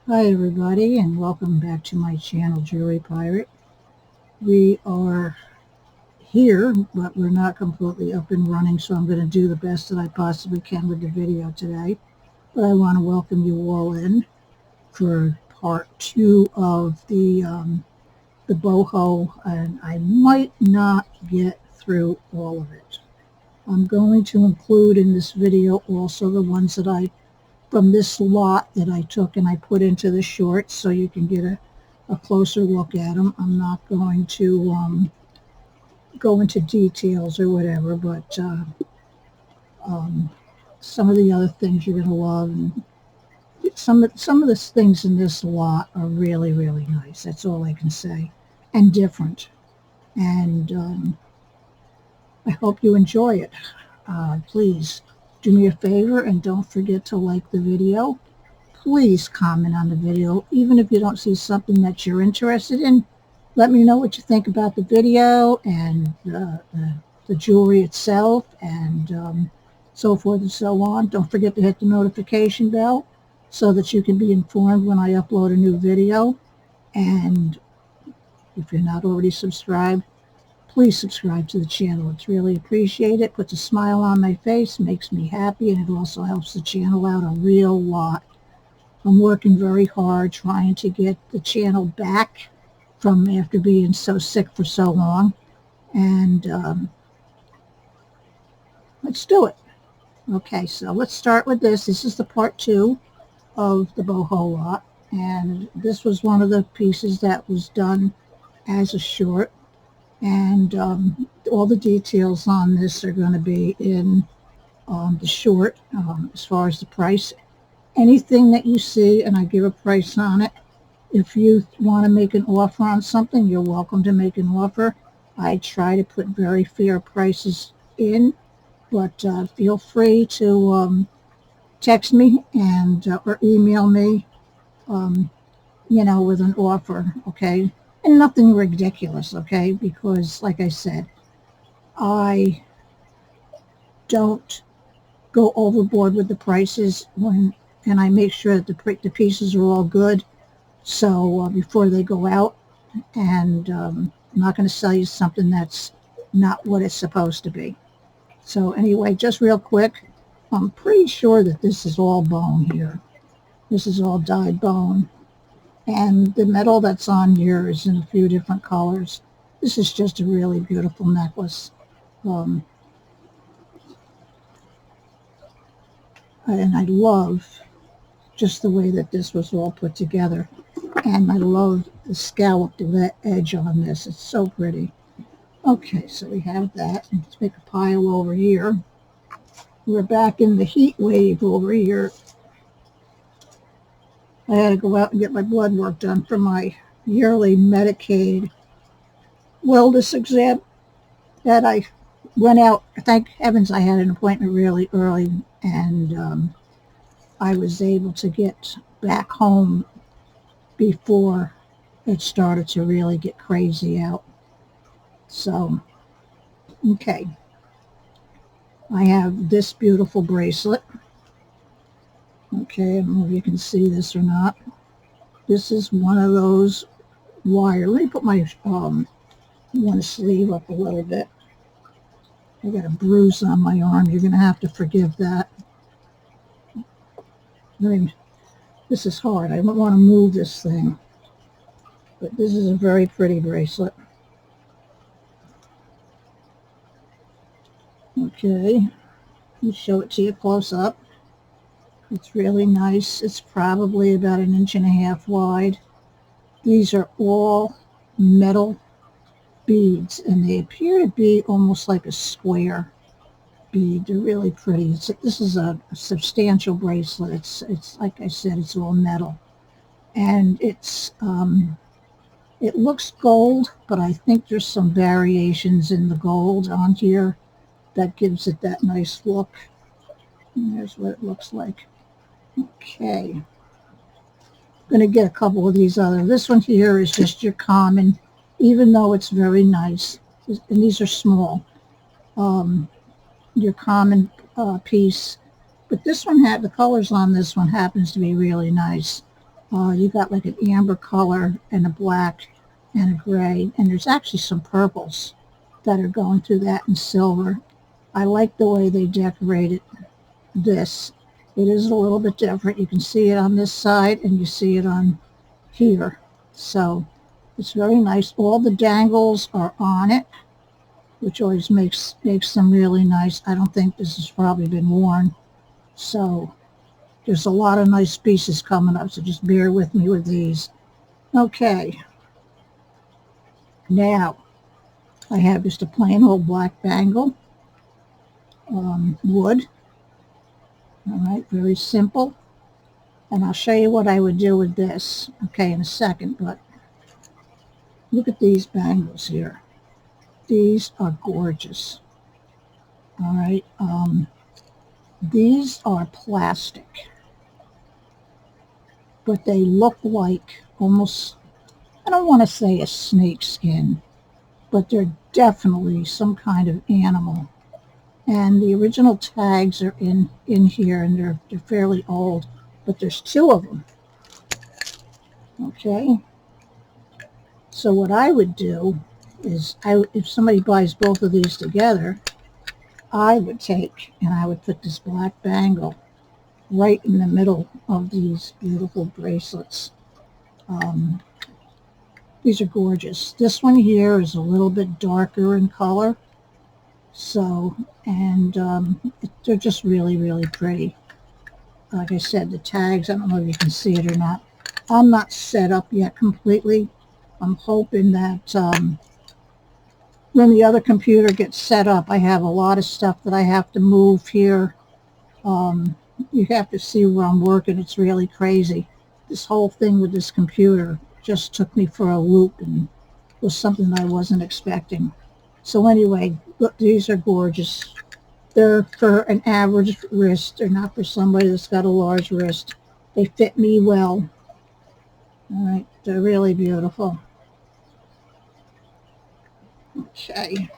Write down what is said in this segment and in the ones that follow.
Hi everybody, and welcome back to my channel, Jewelry Pirate. We are here, but we're not completely up and running, so I'm going to do the best that I possibly can with the video today. But I want to welcome you all in for part 2 of the boho, and I might not get through all of it. I'm going to include in this video also the ones that from this lot that I took and I put into the shorts so you can get a closer look at them. I'm not going to go into details or whatever, but some of the other things you're going to love. And some of the things in this lot are really, really nice. That's all I can say. And different. And I hope you enjoy it. Please do me a favor and don't forget to like the video. Please comment on the video, even if you don't see something that you're interested in. Let me know what you think about the video and the jewelry itself and so forth and so on. Don't forget to hit the notification bell so that you can be informed when I upload a new video. And if you're not already subscribed, please subscribe to the channel. It's really appreciated. Puts a smile on my face, makes me happy, and it also helps the channel out a real lot. I'm working very hard trying to get the channel back from after being so sick for so long. And let's do it. Okay, so let's start with this. This is the part 2 of the boho lot. And this was one of the pieces that was done as a short. And all the details on this are going to be in the short as far as the price. Anything that you see and I give a price on it, if you want to make an offer on something, you're welcome to make an offer. I try to put very fair prices in, but feel free to text me and or email me, with an offer, okay? And nothing ridiculous, okay? Because, like I said, I don't go overboard with the prices and I make sure that the pieces are all good. So before they go out, and I'm not going to sell you something that's not what it's supposed to be. So anyway, just real quick, I'm pretty sure that this is all bone here. This is all dyed bone. And the metal that's on here is in a few different colors. This is just a really beautiful necklace. And I love just the way that this was all put together. And I love the scalloped edge on this. It's so pretty. Okay, so we have that. Let's make a pile over here. We're back in the heat wave over here. I had to go out and get my blood work done for my yearly Medicaid wellness exam that I went out. Thank heavens I had an appointment really early, and I was able to get back home before it started to really get crazy out. So, okay. I have this beautiful bracelet. Okay, I don't know if you can see this or not. This is one of those wire. Let me put my one sleeve up a little bit. I got a bruise on my arm. You're going to have to forgive that. This is hard. I don't want to move this thing. But this is a very pretty bracelet. Okay, let me show it to you close up. It's really nice. It's probably about 1.5 inches wide. These are all metal beads, and they appear to be almost like a square bead. They're really pretty. This is a substantial bracelet. It's like I said, it's all metal, and it looks gold, but I think there's some variations in the gold on here that gives it that nice look. And there's what it looks like. Okay. I'm going to get a couple of these other. This one here is just your common, even though it's very nice. And these are small. Your common piece. But this one the colors on this one happens to be really nice. You got like an amber color and a black and a gray, and there's actually some purples that are going through that and silver. I like the way they decorated this. It is a little bit different. You can see it on this side and you see it on here. So it's very nice. All the dangles are on it, which always makes them really nice. I don't think this has probably been worn. So there's a lot of nice pieces coming up, so just bear with me with these. Okay. Now, I have just a plain old black bangle, wood. All right, very simple. And I'll show you what I would do with this, okay, in a second. But look at these bangles here. These are gorgeous. All right, these are plastic, but they look like almost, I don't want to say a snake skin, but they're definitely some kind of animal. And the original tags are in here, and they're fairly old, but there's two of them. Okay. So what I would do is, if somebody buys both of these together, I would take and I would put this black bangle right in the middle of these beautiful bracelets. These are gorgeous. This one here is a little bit darker in color. So, and they're just really, really pretty. Like I said, the tags, I don't know if you can see it or not. I'm not set up yet completely. I'm hoping that when the other computer gets set up, I have a lot of stuff that I have to move here. You have to see where I'm working. It's really crazy. This whole thing with this computer just took me for a loop and was something I wasn't expecting. So anyway, look, these are gorgeous. They're for an average wrist. They're not for somebody that's got a large wrist. They fit me well. All right, they're really beautiful. Okay,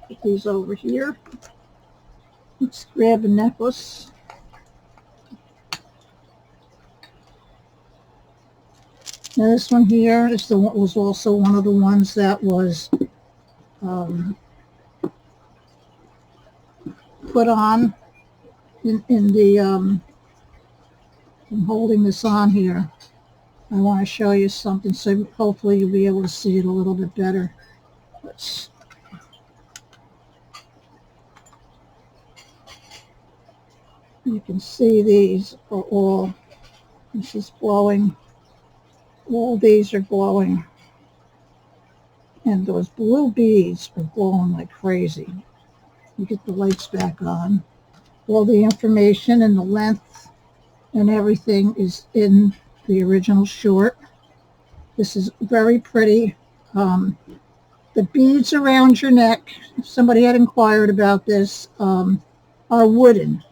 put these over here. Let's grab a necklace. Now this one here is was also one of the ones that was put on in the, I'm holding this on here. I want to show you something, so hopefully you'll be able to see it a little bit better. You can see these are all, this is glowing. All these are glowing. And those blue beads are glowing like crazy. You get the lights back on. All the information and the length and everything is in the original short. This is very pretty. The beads around your neck, if somebody had inquired about this, are wooden.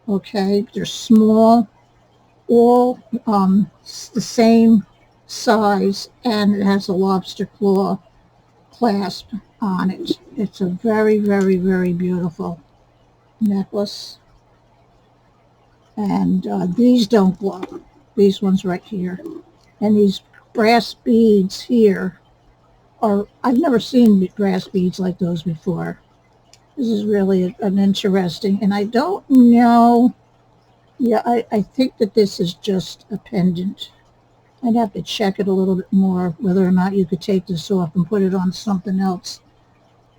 Okay, they're small, all the same size, and it has a lobster claw clasp on it. It's a very, very, very beautiful necklace. And these don't glow. These ones right here. And these brass beads here are, I've never seen brass beads like those before. This is really an interesting, and I don't know, yeah, I think that this is just a pendant. I'd have to check it a little bit more, whether or not you could take this off and put it on something else.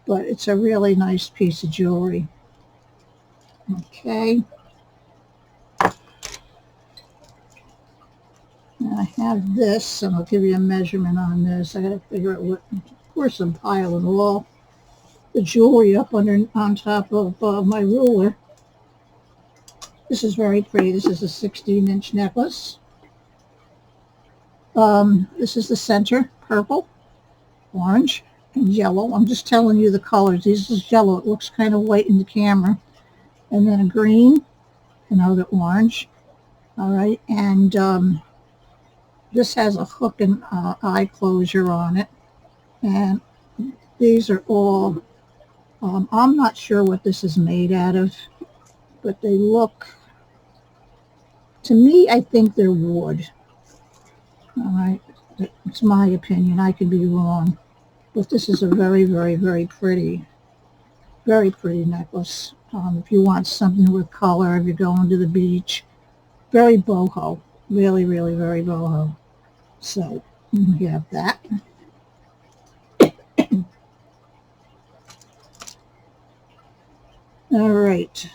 But it's a really nice piece of jewelry. Okay. Now I have this, and I'll give you a measurement on this. I got to figure out what, of course I'm piling all the jewelry up on top of my ruler. This is very pretty. This is a 16-inch necklace. This is the center, purple, orange, and yellow. I'm just telling you the colors. This is yellow. It looks kind of white in the camera. And then a green, another orange. All right, and this has a hook and eye closure on it. And these are all, I'm not sure what this is made out of, but they look, to me, I think they're wood. All right, it's my opinion. I could be wrong, but this is a very, very, very pretty necklace. If you want something with color, if you're going to the beach, very boho, really, really, very boho. So we have that. All right,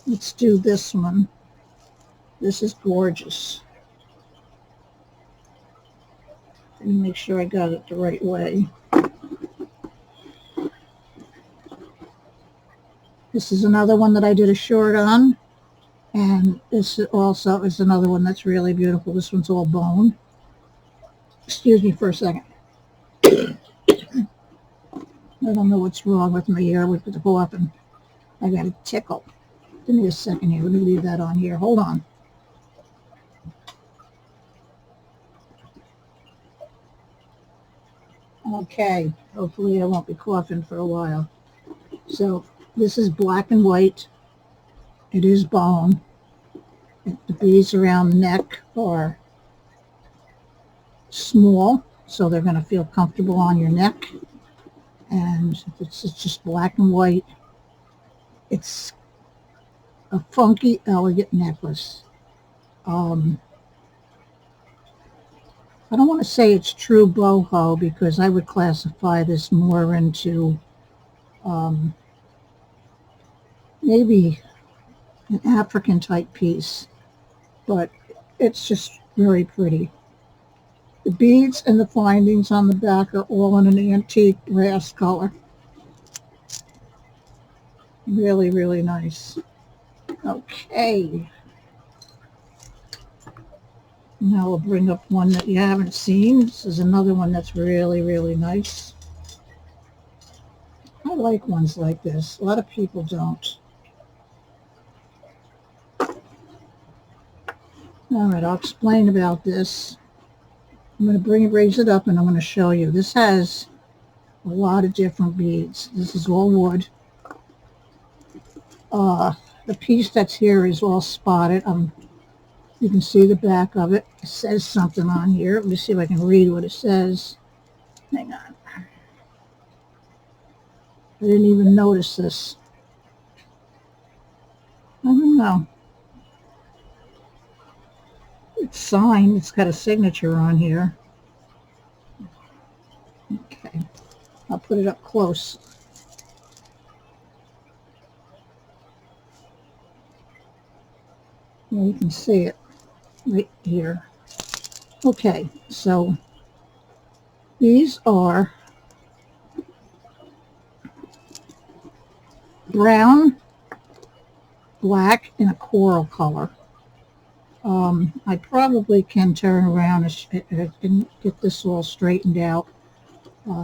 let's do this one. This is gorgeous. Let me make sure I got it the right way. This is another one that I did a short on. And this also is another one that's really beautiful. This one's all bone. Excuse me for a second. I don't know what's wrong with my ear with the coughing. I got a tickle. Give me a second here. Let me leave that on here. Hold on. Okay. Hopefully I won't be coughing for a while. So this is black and white. It is bone. The beads around the neck are small, so they're going to feel comfortable on your neck. And it's just black and white. It's a funky, elegant necklace. I don't want to say it's true boho because I would classify this more into maybe an African type piece, but it's just very pretty. The beads and the findings on the back are all in an antique brass color. Really, really nice. Okay. Now we'll bring up one that you haven't seen. This is another one that's really, really nice. I like ones like this. A lot of people don't. All right, I'll explain about this. I'm going to raise it up and I'm going to show you. This has a lot of different beads. This is all wood. The piece that's here is all spotted. You can see the back of it. It says something on here. Let me see if I can read what it says. Hang on. I didn't even notice this. I don't know. It's signed. It's got a signature on here. Okay. I'll put it up close. Yeah, you can see it right here. Okay, so these are brown, black, and a coral color. I probably can turn around and get this all straightened out.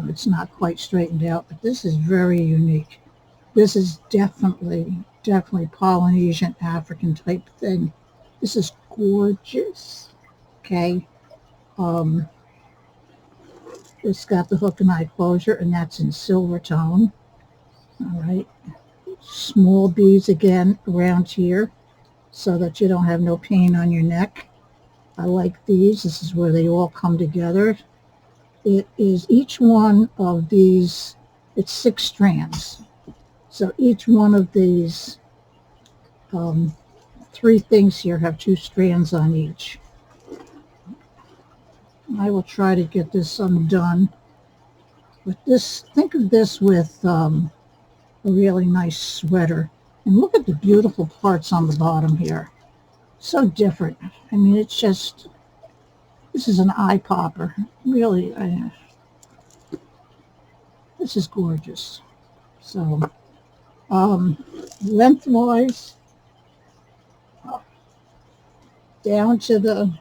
It's not quite straightened out, but this is very unique. This is definitely Polynesian African type thing. This is gorgeous. Okay. It's got the hook and eye closure, and that's in silver tone. All right. Small beads again around here so that you don't have no pain on your neck. I like these. This is where they all come together. It is each one of these, it's 6 strands. So each one of these 3 things here have 2 strands on each. I will try to get this undone. But this, think of this with a really nice sweater. And look at the beautiful parts on the bottom here. So different. I mean, it's just, this is an eye popper. Really, this is gorgeous. So, lengthwise, down to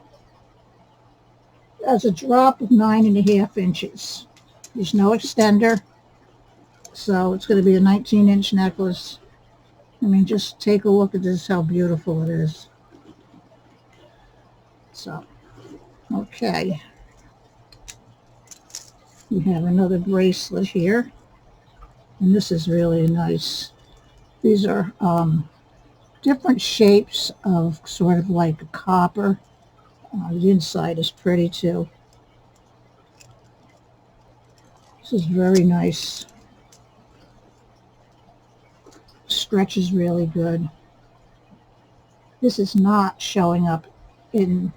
there's a drop of 9.5 inches. There's no extender. So it's going to be a 19-inch necklace. I mean, just take a look at this, how beautiful it is. So, okay. We have another bracelet here. And this is really nice. These are different shapes of sort of like a copper. The inside is pretty too. This is very nice. Stretches really good. This is not showing up in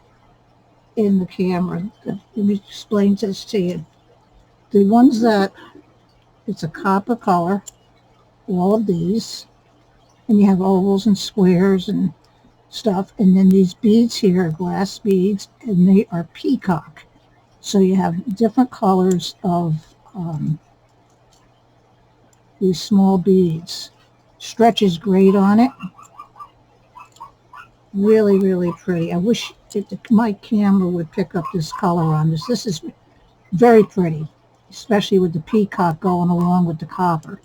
the camera. Let me explain this to you. The ones that it's a copper color, all of these, and you have ovals and squares and stuff, and then these beads here are glass beads, and they are peacock. So you have different colors of these small beads. Stretches great on it. Really, really pretty. I wish my camera would pick up this color on this. This is very pretty, especially with the peacock going along with the copper.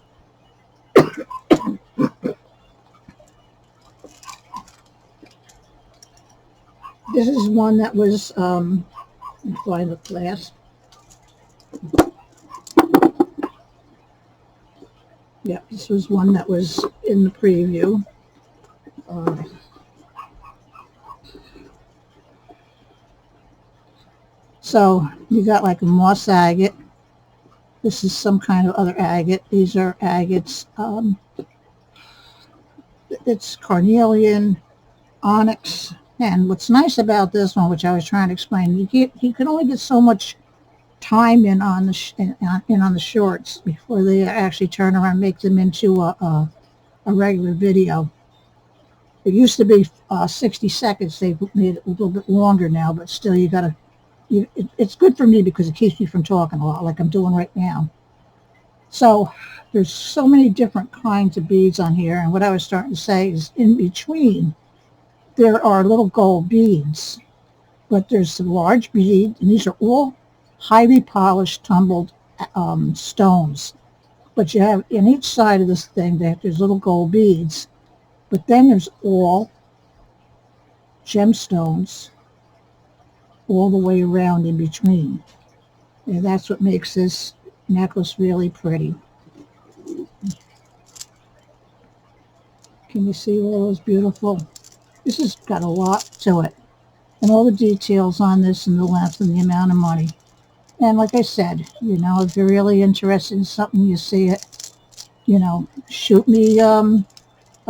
This is one that was, let me find the glass. Yeah, this was one that was in the preview. So you got like a moss agate. This is some kind of other agate. These are agates. It's carnelian, onyx. And what's nice about this one, which I was trying to explain, you can only get so much time in on the shorts before they actually turn around and make them into a regular video. It used to be 60 seconds. They've made it a little bit longer now, but still you gotta, it's good for me because it keeps me from talking a lot like I'm doing right now. So there's so many different kinds of beads on here, and what I was starting to say is in between there are little gold beads, but there's some large bead, and these are all highly polished tumbled stones. But you have in each side of this thing there's little gold beads, but then there's all gemstones all the way around in between. And that's what makes this necklace really pretty. Can you see all those beautiful? This has got a lot to it. And all the details on this and the length and the amount of money. And like I said, if you're really interested in something, you see it, shoot me a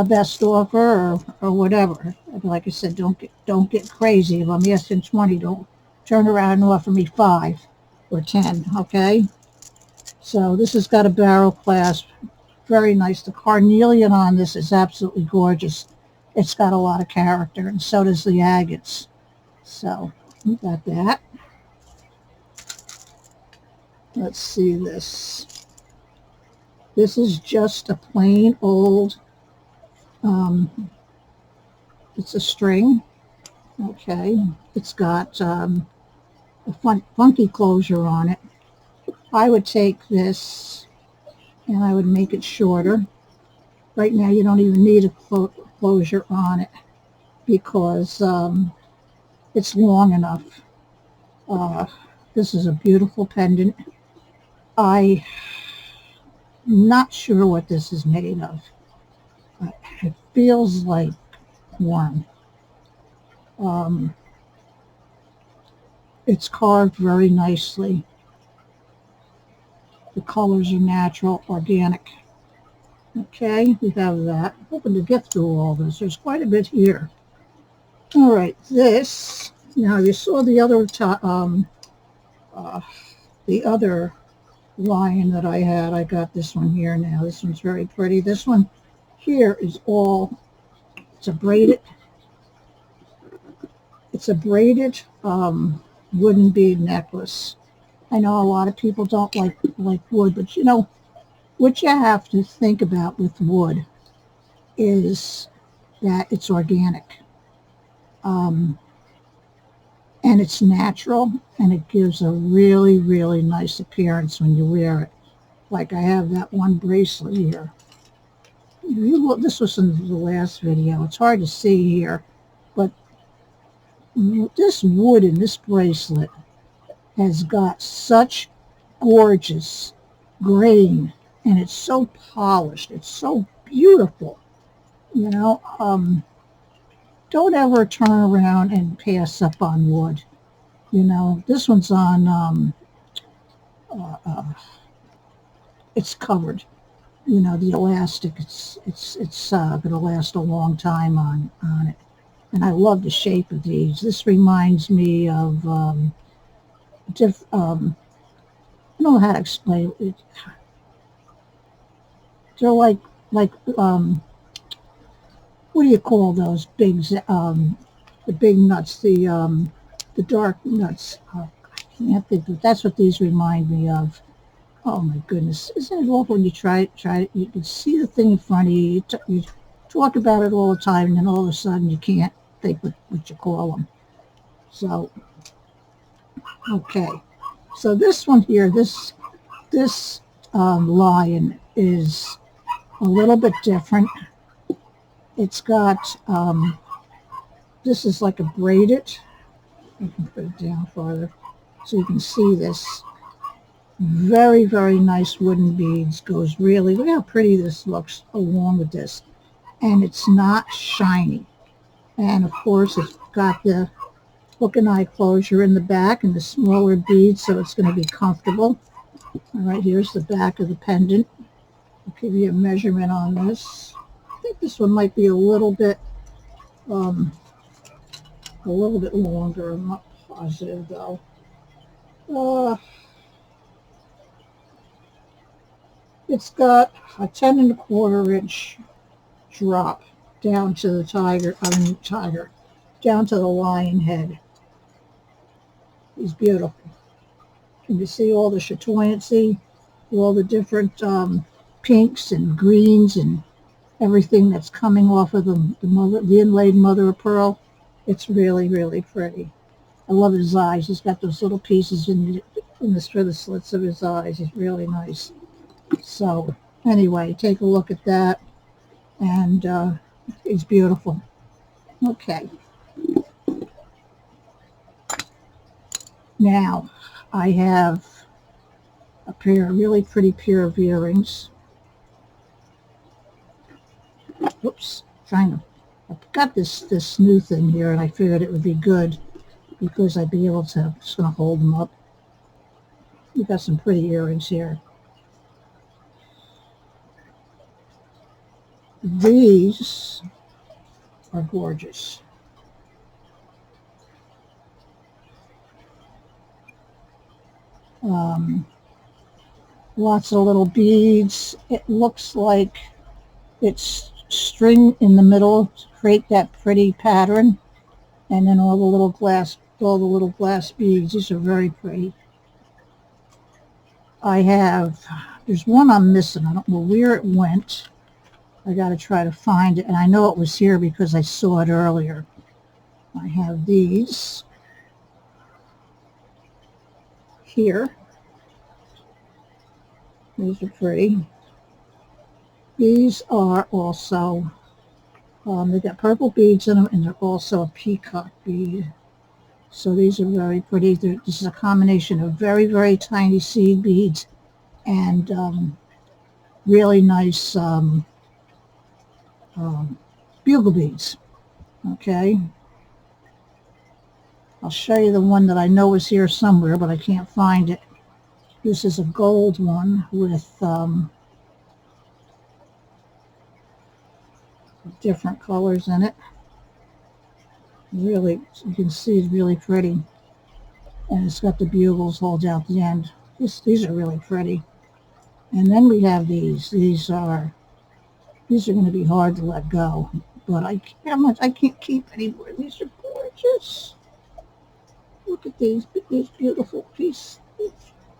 best offer or whatever. Like I said, don't get crazy. If I'm asking 20, don't turn around and offer me 5 or 10, okay? So this has got a barrel clasp. Very nice. The carnelian on this is absolutely gorgeous. It's got a lot of character, and so does the agates. So we got that. Let's see this. This is just a plain old, it's a string. Okay. It's got a funky closure on it. I would take this and I would make it shorter. Right now you don't even need a closure on it because it's long enough. This is a beautiful pendant. I'm not sure what this is made of. It feels like horn. It's carved very nicely. The colors are natural, organic. Okay, we have that. I'm hoping to get through all this. There's quite a bit here. All right, this. Now you saw the other lion that I had. I got this one here now. This one's very pretty. This one here is all. It's a braided wooden bead necklace. I know a lot of people don't like wood, but what you have to think about with wood is that it's organic. And it's natural, and it gives a really, really nice appearance when you wear it. Like I have that one bracelet here. This was in the last video. It's hard to see here, but this wood in this bracelet has got such gorgeous grain, and it's so polished. It's so beautiful. Don't don't ever turn around and pass up on wood. You know, this one's on, uh, uh, it's covered. You know, the elastic, it's going to last a long time on it. And I love the shape of these. This reminds me of, I don't know how to explain it. They're like, what do you call those big, the big nuts, the dark nuts. I can't think of, that's what these remind me of. Oh my goodness. Isn't it awful when you try it, you can see the thing in front of you, you talk about it all the time, and then all of a sudden you can't think what you call them. So, okay. So this one here, this lion is a little bit different. It's got, this is like a braided, I can put it down farther so you can see this. Very, very nice wooden beads. Goes really, look how pretty this looks along with this. And it's not shiny. And of course it's got the hook and eye closure in the back and the smaller beads, so it's going to be comfortable. All right, here's the back of the pendant. I'll give you a measurement on this. I think this one might be a little bit longer. I'm not positive though. It's got a 10¼ inch drop down to the down to the lion head. He's beautiful. Can you see all the chatoyancy, all the different pinks and greens and everything that's coming off of the inlaid mother of pearl? It's really, really pretty. I love his eyes. He's got those little pieces in the slits of his eyes. He's really nice. So anyway, take a look at that, and it's beautiful. Okay. Now I have a really pretty pair of earrings. Oops, I've got this new thing here, and I figured it would be good because I'd be able to, just going to hold them up. We've got some pretty earrings here. These are gorgeous. Lots of little beads. It looks like it's string in the middle to create that pretty pattern, and then all the little glass beads. These are very pretty. There's one I'm missing. I don't know where it went. I got to try to find it, and I know it was here because I saw it earlier. I have these here. These are pretty. These are also, they got purple beads in them, and they're also a peacock bead. So these are very pretty. This is a combination of very, very tiny seed beads and really nice bugle beads. Okay. I'll show you the one that I know is here somewhere, but I can't find it. This is a gold one with different colors in it. Really, you can see it's really pretty. And it's got the bugles all down at the end. These are really pretty. And then we have these. These are going to be hard to let go. But I can't keep any more. These are gorgeous. Look at these beautiful pieces.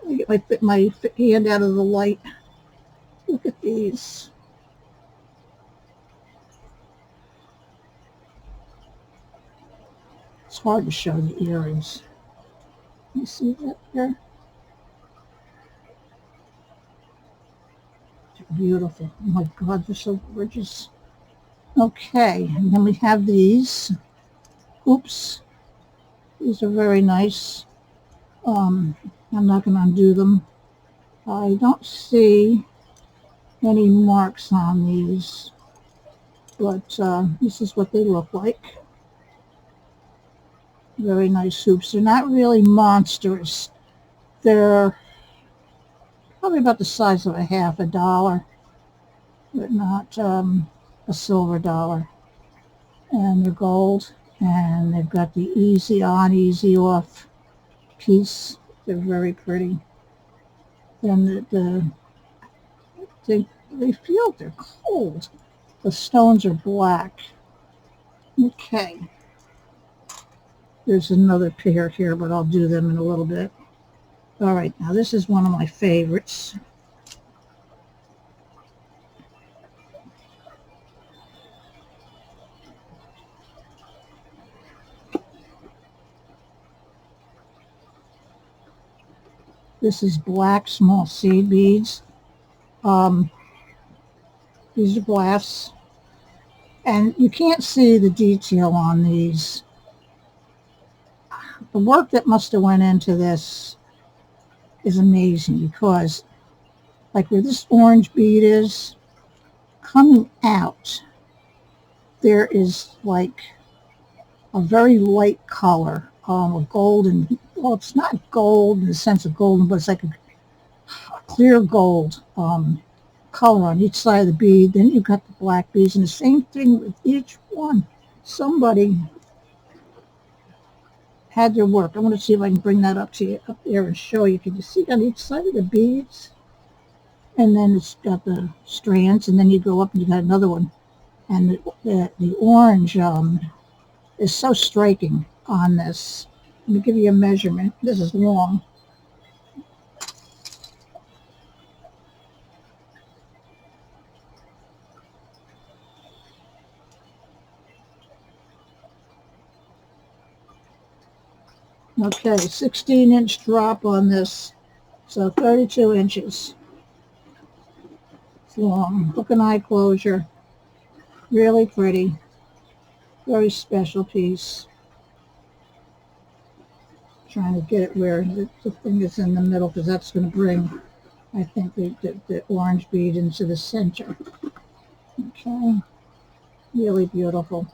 I get my hand out of the light. Look at these. It's hard to show the earrings. You see that there? They're beautiful. Oh my God, they're so gorgeous. Okay, and then we have these. Oops. These are very nice. I'm not going to undo them. I don't see any marks on these, but this is what they look like. Very nice hoops. They're not really monstrous. They're probably about the size of a half a dollar, but not a silver dollar. And they're gold, and they've got the easy on, easy off piece. They're very pretty. Then they feel they're cold. The stones are black. Okay. There's another pair here, but I'll do them in a little bit. All right, now this is one of my favorites. This is black small seed beads. These are glass. And you can't see the detail on these. The work that must have went into this is amazing, because like where this orange bead is, coming out, there is like a very light color, a golden, well, it's not gold in the sense of golden, but it's like a clear gold color on each side of the bead. Then you've got the black beads, and the same thing with each one. Somebody had their work. I want to see if I can bring that up to you up there and show you. Can you see on each side of the beads? And then it's got the strands, and then you go up and you got another one. And the orange is so striking on this. Let me give you a measurement. This is long. Okay, 16-inch drop on this, so 32 inches. It's long. Hook and eye closure. Really pretty. Very special piece. Trying to get it where the thing is in the middle, because that's going to bring, I think, the orange bead into the center. Okay. Really beautiful.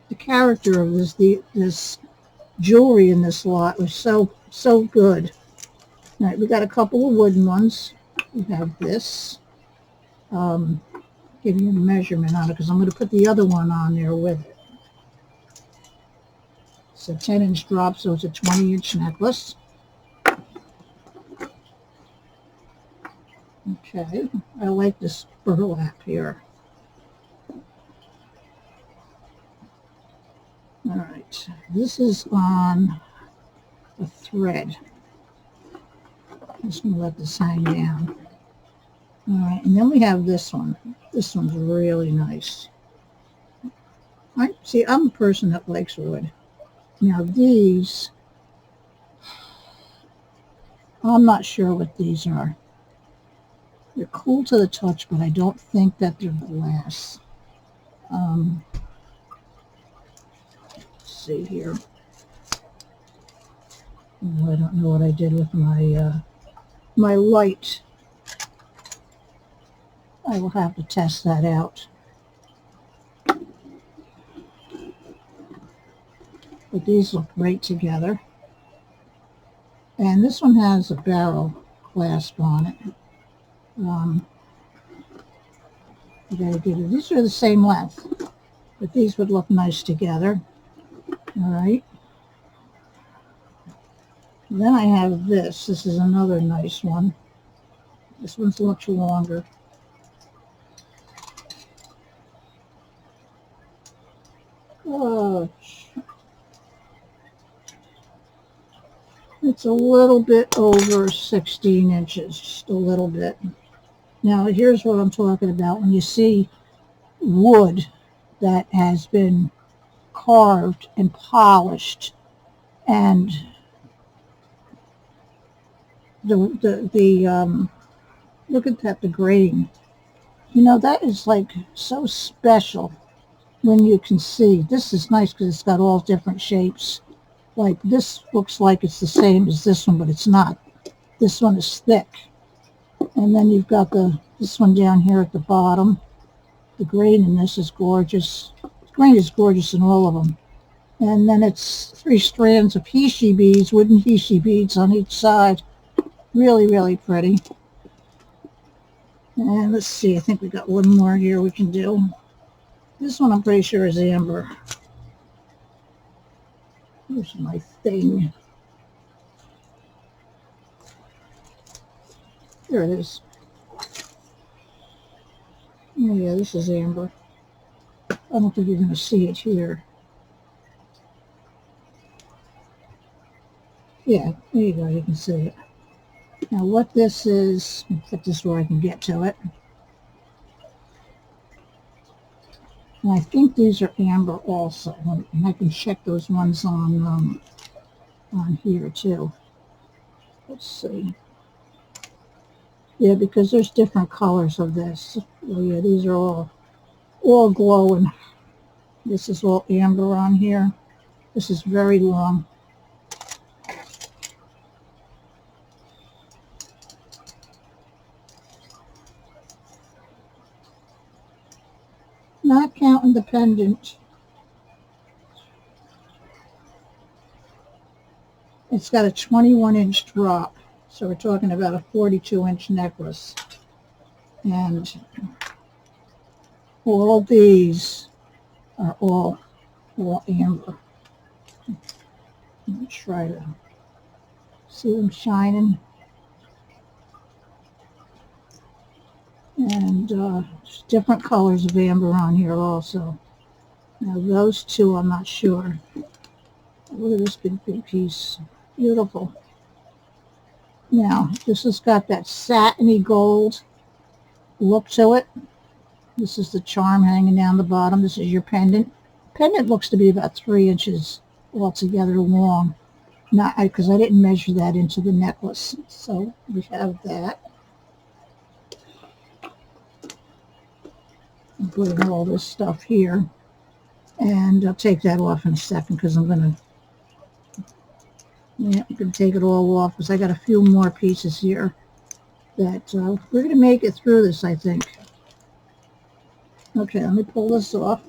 The character of this jewelry in this lot was so good. All right, we got a couple of wooden ones. We have this. Give you a measurement on it, because I'm going to put the other one on there with it. It's a 10-inch drop, so it's a 20-inch necklace. Okay, I like this burlap here. All right, this is on a thread. I'm just going to let this hang down. All right, and then we have this one. This one's really nice. I'm a person that likes wood. Now these, I'm not sure what these are. They're cool to the touch, but I don't think that they're glass. See here. Oh, I don't know what I did with my my light. I will have to test that out. But these look great together. And this one has a barrel clasp on it. You gotta get it. These are the same length, but these would look nice together. All right. And then I have this. This is another nice one. This one's much longer. Oh, it's a little bit over 16 inches, just a little bit. Now, here's what I'm talking about. When you see wood that has been carved and polished, and look at that, the grain. You know, that is like so special when you can see. This is nice because it's got all different shapes. Like this looks like it's the same as this one, but it's not. This one is thick. And then you've got this one down here at the bottom. The grain in this is gorgeous. The grain is gorgeous in all of them. And then it's 3 strands of Hishi beads, wooden Hishi beads on each side. Really, really pretty. And let's see, I think we got one more here we can do. This one I'm pretty sure is amber. Here's my thing. There it is. Oh yeah, this is amber. I don't think you're going to see it here. Yeah, there you go, you can see it. Now what this is, let me put this where I can get to it. And I think these are amber also. And I can check those ones on here too. Let's see. Yeah, because there's different colors of this. Oh yeah, these are all glowing. This is all amber on here. This is very long. Not counting the pendant. It's got a 21-inch drop. So we're talking about a 42-inch necklace. And all these are all amber. Let me try to see them shining. And there's different colors of amber on here also. Now those two I'm not sure. Look at this big piece. Beautiful. Now this has got that satiny gold look to it. This is the charm hanging down the bottom. This is your pendant. Pendant looks to be about 3 inches altogether long. Not because I didn't measure that into the necklace. So we have that. I'm putting all this stuff here. And I'll take that off in a second because I'm going to take it all off because I got a few more pieces here that we're going to make it through this, I think. Okay, let me pull this off.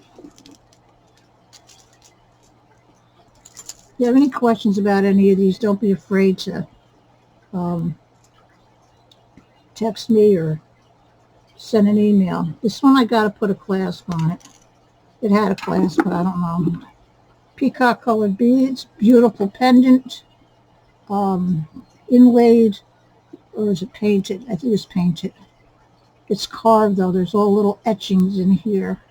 If you have any questions about any of these, don't be afraid to text me or send an email. This one I got to put a clasp on it. It had a clasp, but I don't know. Peacock colored beads, beautiful pendant, inlaid, or is it painted? I think it's painted. It's carved though. There's all little etchings in here.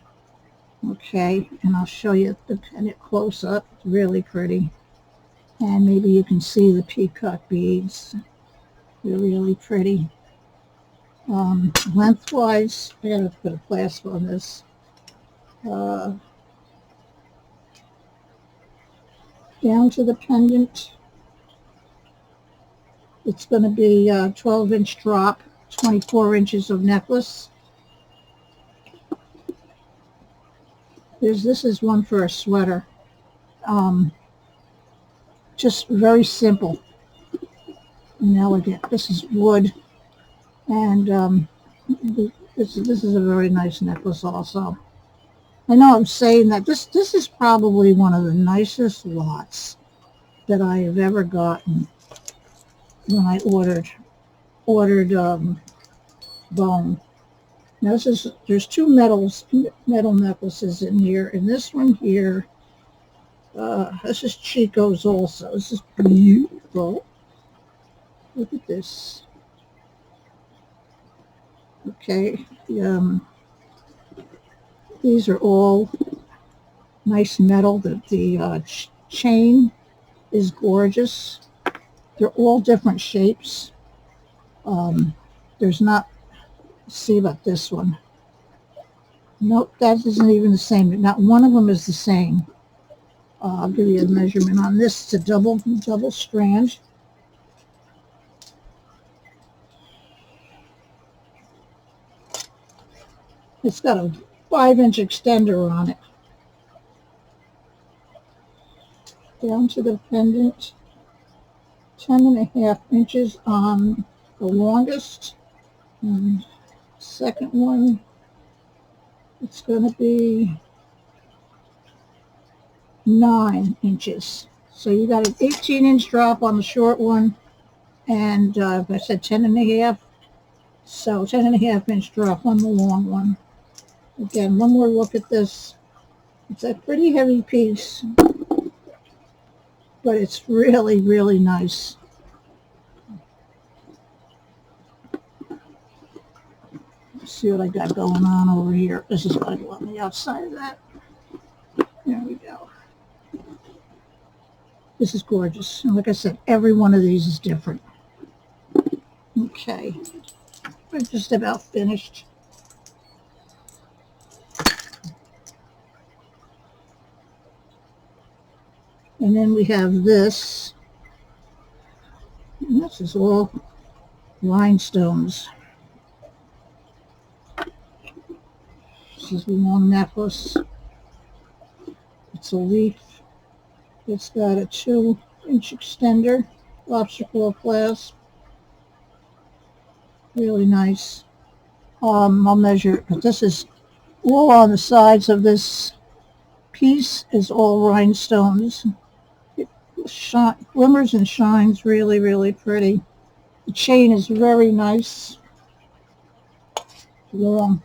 Okay, and I'll show you the pendant close up. It's really pretty. And maybe you can see the peacock beads. They're really pretty. Lengthwise, I gotta put a clasp on this. Down to the pendant. It's going to be a 12-inch drop, 24 inches of necklace. This is one for a sweater. Just very simple and elegant. This is wood, and this is a very nice necklace also. I know I'm saying that this is probably one of the nicest lots that I have ever gotten when I ordered bone. Now there's 2 metal necklaces in here, and this one here, this is Chico's also. This is beautiful. Look at this. Okay, these are all nice metal. The chain is gorgeous. They're all different shapes. There's not, let's see about this one. Nope, that isn't even the same. Not one of them is the same. I'll give you a measurement on this. It's a double strand. It's got a 5-inch extender on it. Down to the pendant, 10.5 inches on the longest. And second one, It's going to be 9 inches. So you got an 18-inch drop on the short one, and I said 10.5. So 10.5-inch drop on the long one. Again, one more look at this. It's a pretty heavy piece, but it's really, really nice. Let's see what I got going on over here. This is what I go on the outside of that. There we go. This is gorgeous. And like I said, every one of these is different. Okay, we're just about finished. And then we have this. And this is all rhinestones. This is a long necklace. It's a leaf. It's got a 2-inch extender, lobster claw clasp. Really nice. I'll measure it, but this is all on the sides of this piece is all rhinestones. It glimmers and shines really, really pretty. The chain is very nice, long.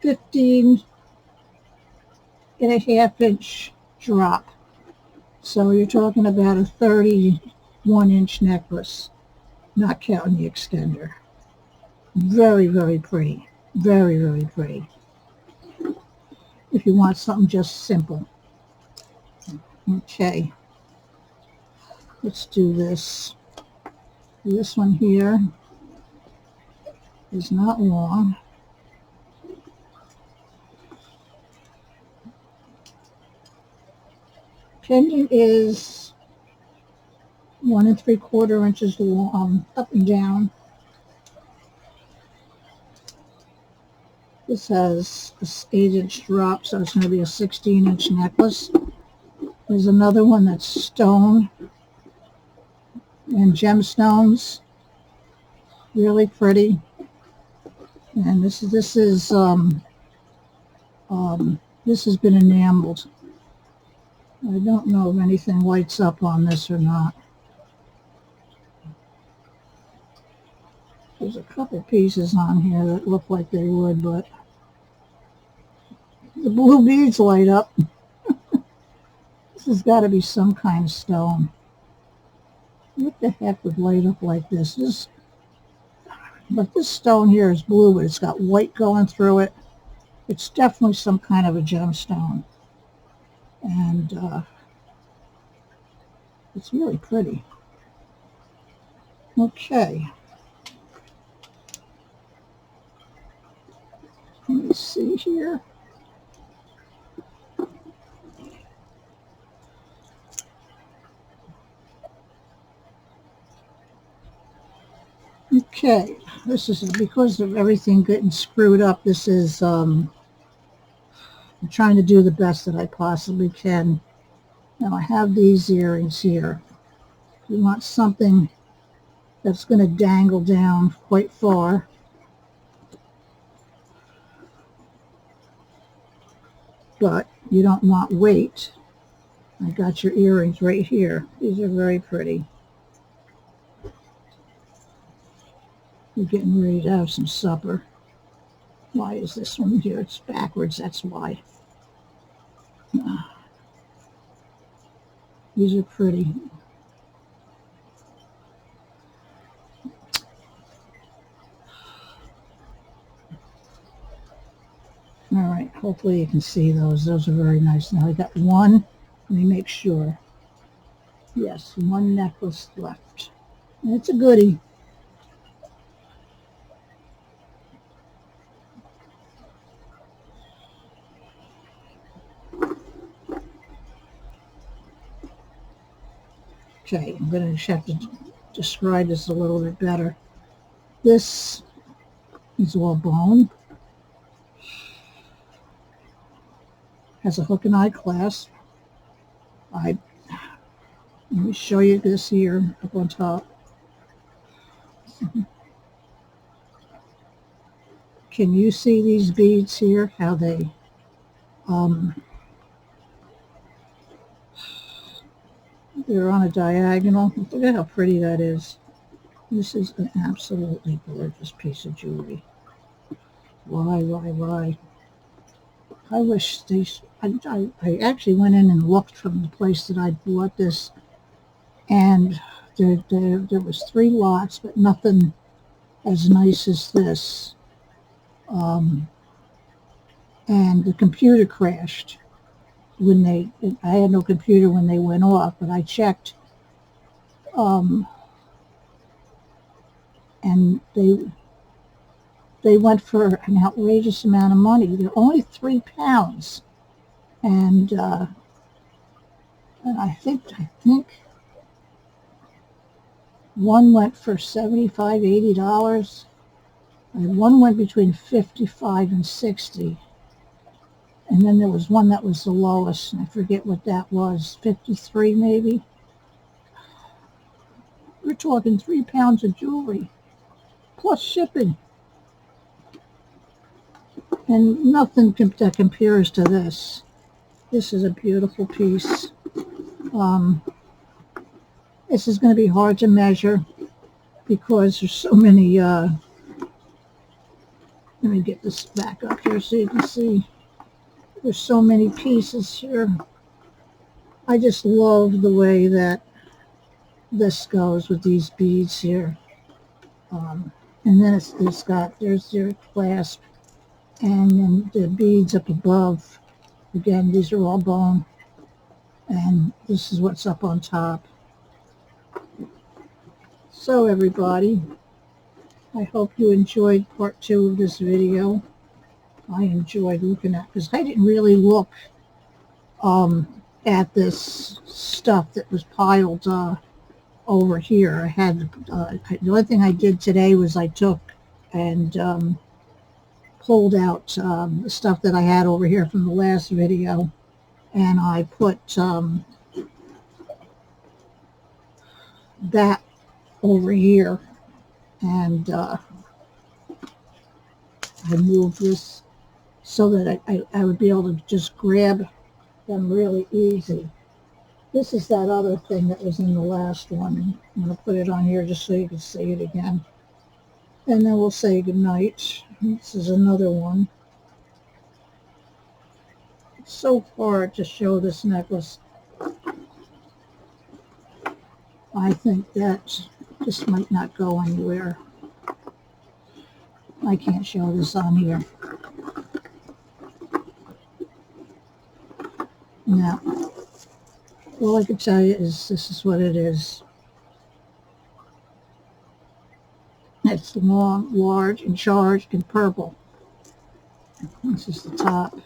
15.5-inch drop. So you're talking about a 31-inch necklace, not counting the extender. Very, very pretty. Very, very pretty. If you want something just simple. Okay. Let's do this. This one here is not long. Pendant is 1 3/4 inches long, up and down. This has an 8-inch drop, so it's going to be a 16-inch necklace. There's another one that's stone and gemstones, really pretty. And this has been enameled. I don't know if anything lights up on this or not. There's a couple pieces on here that look like they would, but the blue beads light up. This has got to be some kind of stone. What the heck would light up like this? But this stone here is blue, but it's got white going through it. It's definitely some kind of a gemstone. And it's really pretty. Okay. Let me see here. Okay, this is because of everything getting screwed up. This is I'm trying to do the best that I possibly can. Now I have these earrings here. You want something that's going to dangle down quite far. But you don't want weight. I got your earrings right here. These are very pretty. We're getting ready to have some supper. Why is this one here? It's backwards, that's why. These are pretty. All right, hopefully you can see those. Those are very nice. Now I got one. Let me make sure. Yes, one necklace left. And it's a goodie. Okay, I'm going to have to describe this a little bit better. This is all bone. Has a hook and eye clasp. Let me show you this here up on top. Can you see these beads here? How they, they're on a diagonal. Look at how pretty that is. This is an absolutely gorgeous piece of jewelry. Why? I wish they, I actually went in and looked from the place that I bought this, and there was 3 lots, but nothing as nice as this. And the computer crashed when I had no computer when they went off, but I checked, and they went for an outrageous amount of money. They're only £3, and I think one went for $75, $80, and one went between $55 and $60. And then there was one that was the lowest, and I forget what that was, $53 maybe. We're talking £3 of jewelry, plus shipping. And nothing that compares to this. This is a beautiful piece. This is going to be hard to measure because there's so many, let me get this back up here so you can see. There's so many pieces here. I just love the way that this goes with these beads here. And then there's your clasp, and then the beads up above. Again, these are all bone, and this is what's up on top. So everybody, I hope you enjoyed part 2 of this video. I enjoyed looking at, because I didn't really look at this stuff that was piled over here. I had the only thing I did today was I took and pulled out the stuff that I had over here from the last video, and I put that over here, and I moved this so that I would be able to just grab them really easy. This is that other thing that was in the last one. I'm going to put it on here just so you can see it again. And then we'll say goodnight. This is another one. It's so hard to show this necklace. I think that this might not go anywhere. I can't show this on here. Now, all I can tell you is this is what it is. It's long, large, and charged in purple. This is the top.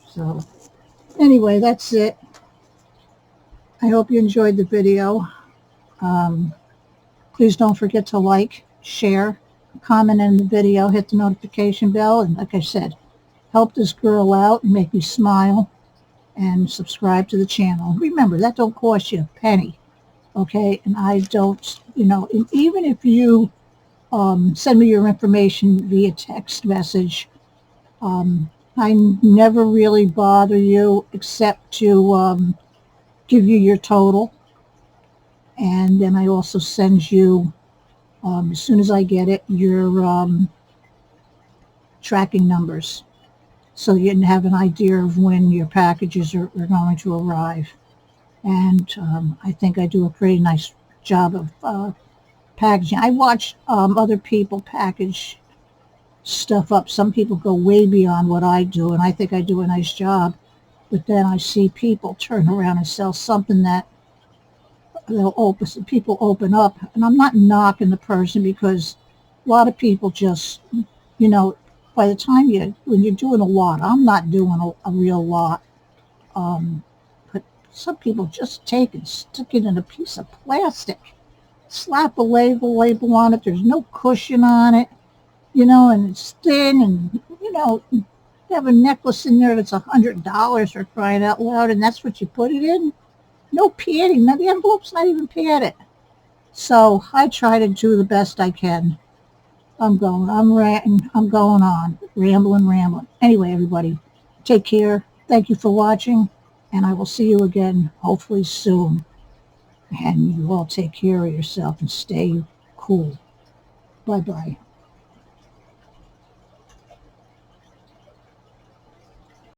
So, anyway, that's it. I hope you enjoyed the video. Please don't forget to like, share, comment in the video, hit the notification bell, and like I said, help this girl out and make me smile, and subscribe to the channel. Remember, that don't cost you a penny, okay? And I don't, even if you send me your information via text message, I never really bother you except to give you your total, and then I also send you, as soon as I get it, your tracking numbers, so you can have an idea of when your packages are going to arrive. And I think I do a pretty nice job of packaging. I watch other people package stuff up. Some people go way beyond what I do, and I think I do a nice job. But then I see people turn around and sell something that people open up, and I'm not knocking the person, because a lot of people just, by the time when you're doing a lot, I'm not doing a real lot, but some people just take and stick it in a piece of plastic, slap a label on it, there's no cushion on it, and it's thin, and You have a necklace in there that's $100 for crying out loud, and that's what you put it in? No padding. The envelope's not even padded. So I try to do the best I can. I'm ranting, I'm going on, rambling. Anyway, everybody, take care. Thank you for watching, and I will see you again, hopefully soon. And you all take care of yourself and stay cool. Bye-bye.